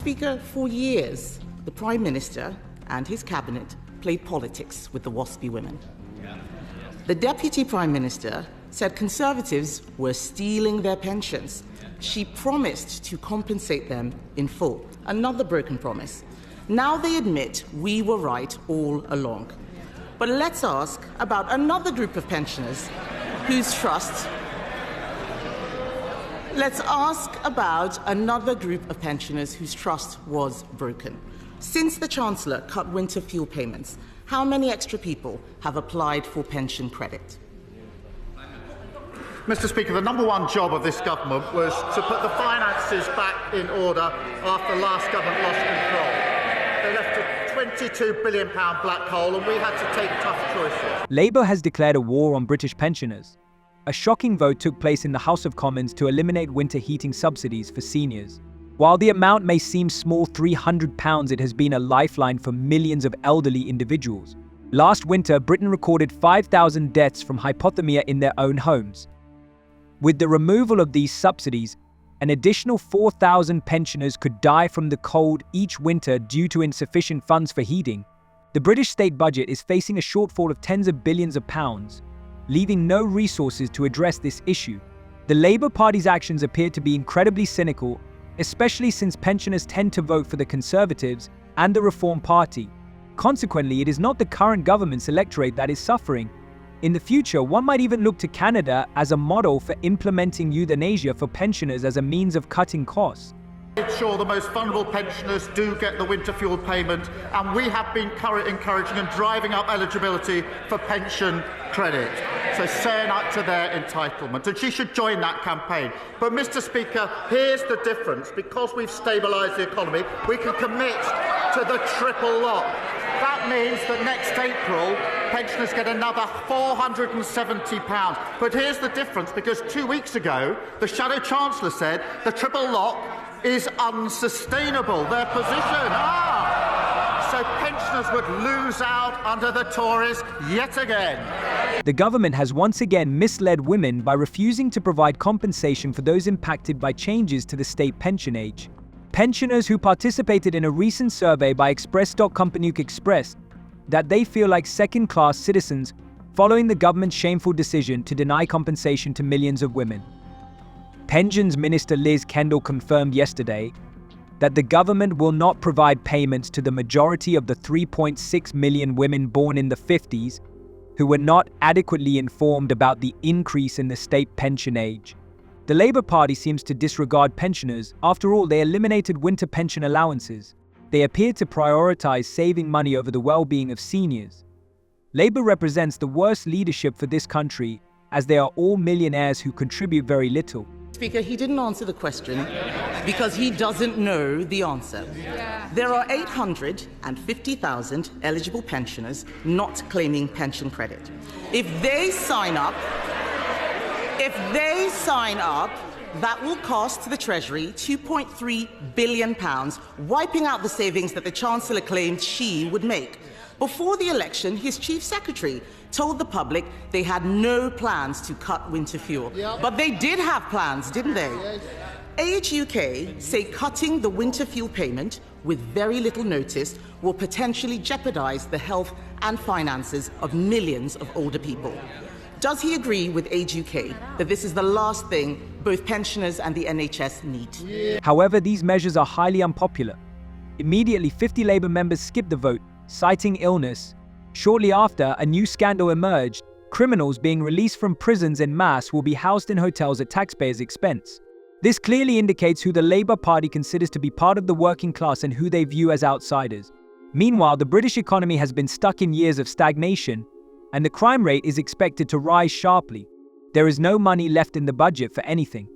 Speaker, for years, the Prime Minister and his cabinet played politics with the WASPy women. The Deputy Prime Minister said Conservatives were stealing their pensions. She promised to compensate them in full. Another broken promise. Now they admit we were right all along. But let's ask about another group of pensioners whose trust was broken. Since the Chancellor cut winter fuel payments, how many extra people have applied for pension credit? Mr. Speaker, the number one job of this government was to put the finances back in order after the last government lost control. They left a £22 billion black hole and we had to take tough choices. Labour has declared a war on British pensioners. A shocking vote took place in the House of Commons to eliminate winter heating subsidies for seniors. While the amount may seem small, £300, it has been a lifeline for millions of elderly individuals. Last winter, Britain recorded 5,000 deaths from hypothermia in their own homes. With the removal of these subsidies, an additional 4,000 pensioners could die from the cold each winter due to insufficient funds for heating. The British state budget is facing a shortfall of tens of billions of pounds, leaving no resources to address this issue. The Labour Party's actions appear to be incredibly cynical, especially since pensioners tend to vote for the Conservatives and the Reform Party. Consequently, it is not the current government's electorate that is suffering. In the future, one might even look to Canada as a model for implementing euthanasia for pensioners as a means of cutting costs. Make sure the most vulnerable pensioners do get the winter fuel payment, and we have been encouraging and driving up eligibility for pension credit, so saying up to their entitlement, and she should join that campaign. But, Mr. Speaker, here's the difference. Because we've stabilised the economy, we can commit to the triple lock. That means that next April, pensioners get another £470. But here's the difference, because 2 weeks ago, the Shadow Chancellor said the triple lock is unsustainable, their position. So pensioners would lose out under the Tories yet again. The government has once again misled women by refusing to provide compensation for those impacted by changes to the state pension age. Pensioners who participated in a recent survey by Express.Company expressed that they feel like second-class citizens following the government's shameful decision to deny compensation to millions of women. Pensions Minister Liz Kendall confirmed yesterday that the government will not provide payments to the majority of the 3.6 million women born in the 50s who were not adequately informed about the increase in the state pension age. The Labour Party seems to disregard pensioners. After all, they eliminated winter pension allowances. They appear to prioritise saving money over the well-being of seniors. Labour represents the worst leadership for this country, as they are all millionaires who contribute very little. Speaker, he didn't answer the question because he doesn't know the answer. There are 850,000 eligible pensioners not claiming pension credit. If they sign up, that will cost the Treasury £2.3 billion, wiping out the savings that the Chancellor claimed she would make. Before the election, his Chief Secretary told the public they had no plans to cut winter fuel. But they did have plans, didn't they? Age UK say cutting the winter fuel payment with very little notice will potentially jeopardise the health and finances of millions of older people. Does he agree with Age UK that this is the last thing both pensioners and the NHS need? However, these measures are highly unpopular. Immediately, 50 Labour members skipped the vote, citing illness. Shortly after, a new scandal emerged. Criminals being released from prisons en masse will be housed in hotels at taxpayers' expense. This clearly indicates who the Labour Party considers to be part of the working class and who they view as outsiders. Meanwhile, the British economy has been stuck in years of stagnation, and the crime rate is expected to rise sharply. There is no money left in the budget for anything.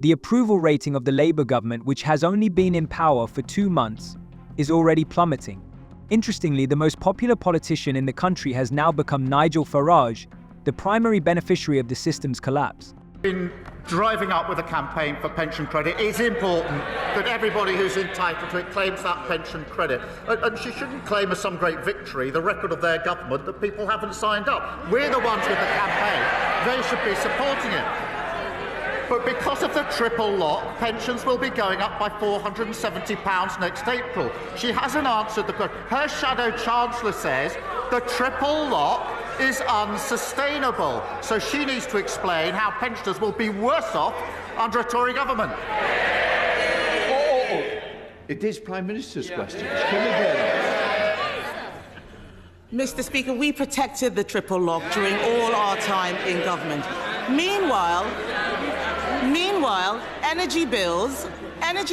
The approval rating of the Labour government, which has only been in power for 2 months, is already plummeting. Interestingly, the most popular politician in the country has now become Nigel Farage, the primary beneficiary of the system's collapse. In driving up with a campaign for pension credit, it's important that everybody who's entitled to it claims that pension credit. And she shouldn't claim as some great victory the record of their government that people haven't signed up. We're the ones with the campaign. They should be supporting it. But because of the triple lock, pensions will be going up by £470 next April. She hasn't answered the question. Her shadow chancellor says the triple lock is unsustainable. So she needs to explain how pensioners will be worse off under a Tory government. It is Prime Minister's question. Can we hear that? Mr. Speaker, we protected the triple lock during all our time in government. Meanwhile, energy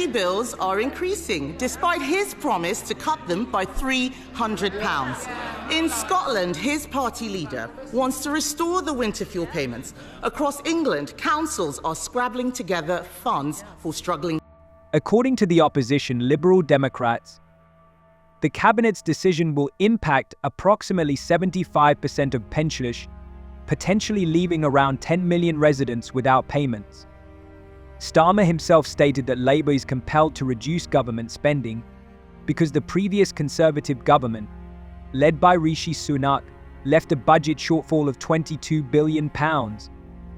bills are increasing, despite his promise to cut them by £300. In Scotland, his party leader wants to restore the winter fuel payments. Across England, councils are scrabbling together funds for struggling. According to the opposition Liberal Democrats, the Cabinet's decision will impact approximately 75% of pensioners, potentially leaving around 10 million residents without payments. Starmer himself stated that Labour is compelled to reduce government spending because the previous Conservative government, led by Rishi Sunak, left a budget shortfall of £22 billion.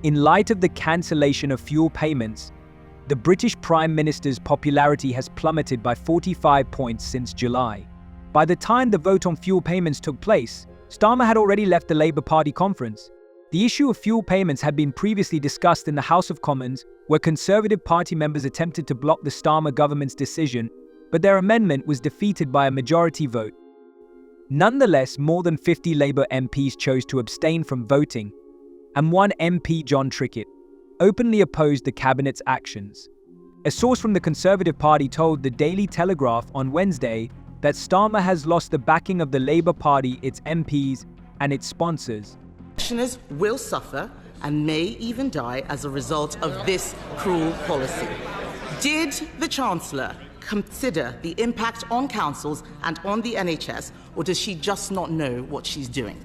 In light of the cancellation of fuel payments, the British Prime Minister's popularity has plummeted by 45 points since July. By the time the vote on fuel payments took place, Starmer had already left the Labour Party conference. The issue of fuel payments had been previously discussed in the House of Commons, where Conservative Party members attempted to block the Starmer government's decision, but their amendment was defeated by a majority vote. Nonetheless, more than 50 Labour MPs chose to abstain from voting, and one MP, John Trickett, openly opposed the Cabinet's actions. A source from the Conservative Party told the Daily Telegraph on Wednesday that Starmer has lost the backing of the Labour Party, its MPs, and its sponsors. Pensioners will suffer and may even die as a result of this cruel policy. Did the Chancellor consider the impact on councils and on the NHS, or does she just not know what she's doing?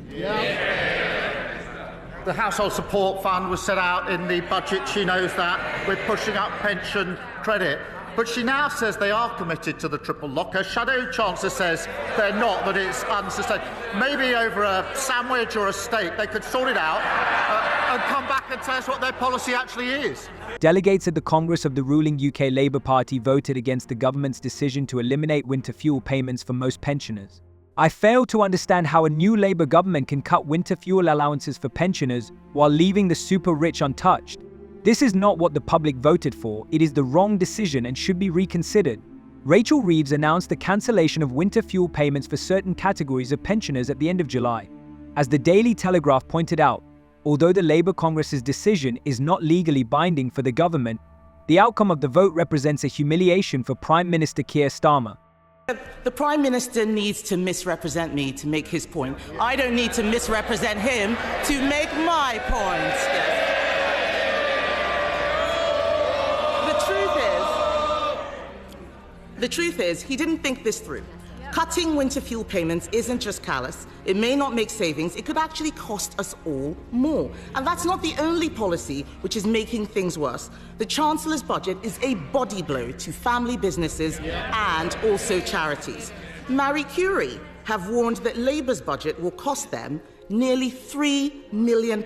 The Household Support Fund was set out in the budget. She knows that. We're pushing up pension credit. But she now says they are committed to the triple lock. Her shadow chancellor says they're not, that it's unsustainable. Maybe over a sandwich or a steak they could sort it out and come back and tell us what their policy actually is. Delegates at the Congress of the ruling UK Labour Party voted against the government's decision to eliminate winter fuel payments for most pensioners. I fail to understand how a new Labour government can cut winter fuel allowances for pensioners while leaving the super rich untouched. This is not what the public voted for. It is the wrong decision and should be reconsidered. Rachel Reeves announced the cancellation of winter fuel payments for certain categories of pensioners at the end of July. As the Daily Telegraph pointed out, although the Labour Congress's decision is not legally binding for the government, the outcome of the vote represents a humiliation for Prime Minister Keir Starmer. The Prime Minister needs to misrepresent me to make his point. I don't need to misrepresent him to make my point. Yes. The truth is, he didn't think this through. Cutting winter fuel payments isn't just callous. It may not make savings. It could actually cost us all more. And that's not the only policy which is making things worse. The Chancellor's budget is a body blow to family businesses and also charities. Marie Curie have warned that Labour's budget will cost them nearly £3 million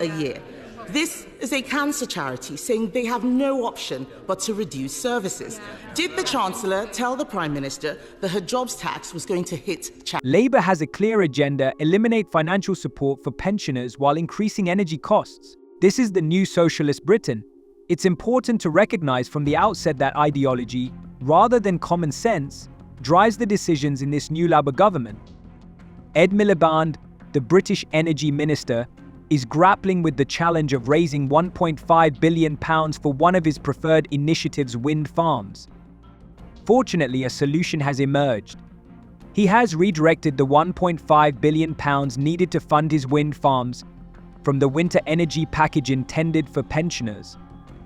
a year. This is a cancer charity saying they have no option but to reduce services. Did the Chancellor tell the Prime Minister that her jobs tax was going to hit charities? Labour has a clear agenda: eliminate financial support for pensioners while increasing energy costs. This is the new socialist Britain. It's important to recognise from the outset that ideology, rather than common sense, drives the decisions in this new Labour government. Ed Miliband, the British Energy Minister, is grappling with the challenge of raising £1.5 billion for one of his preferred initiatives, wind farms. Fortunately, a solution has emerged. He has redirected the £1.5 billion needed to fund his wind farms from the winter energy package intended for pensioners.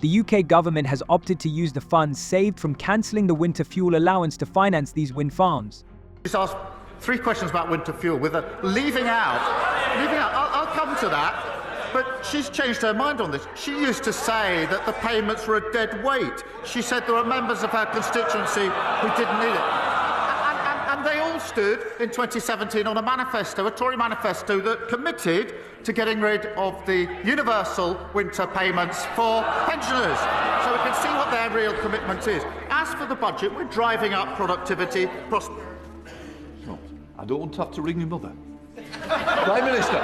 The UK government has opted to use the funds saved from cancelling the winter fuel allowance to finance these wind farms. She's asked 3 questions about winter fuel, with a leaving out. I'll come to that, but she's changed her mind on this. She used to say that the payments were a dead weight. She said there were members of her constituency who didn't need it. And they all stood in 2017 on a manifesto, a Tory manifesto, that committed to getting rid of the universal winter payments for pensioners. So we can see what their real commitment is. As for the budget, we're driving up productivity. I don't want to have to ring your mother. Prime Minister.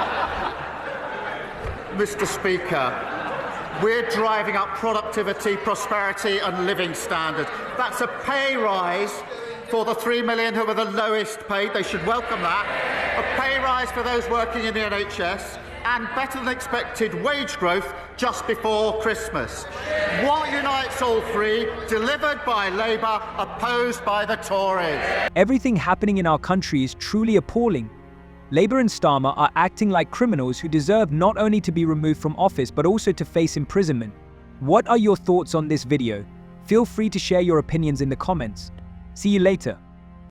Mr. Speaker, we're driving up productivity, prosperity and living standards. That's a pay rise for the 3 million who are the lowest paid. They should welcome that. A pay rise for those working in the NHS and better than expected wage growth just before Christmas. What unites all three? Delivered by Labour, opposed by the Tories. Everything happening in our country is truly appalling. Labour and Starmer are acting like criminals who deserve not only to be removed from office but also to face imprisonment. What are your thoughts on this video? Feel free to share your opinions in the comments. See you later.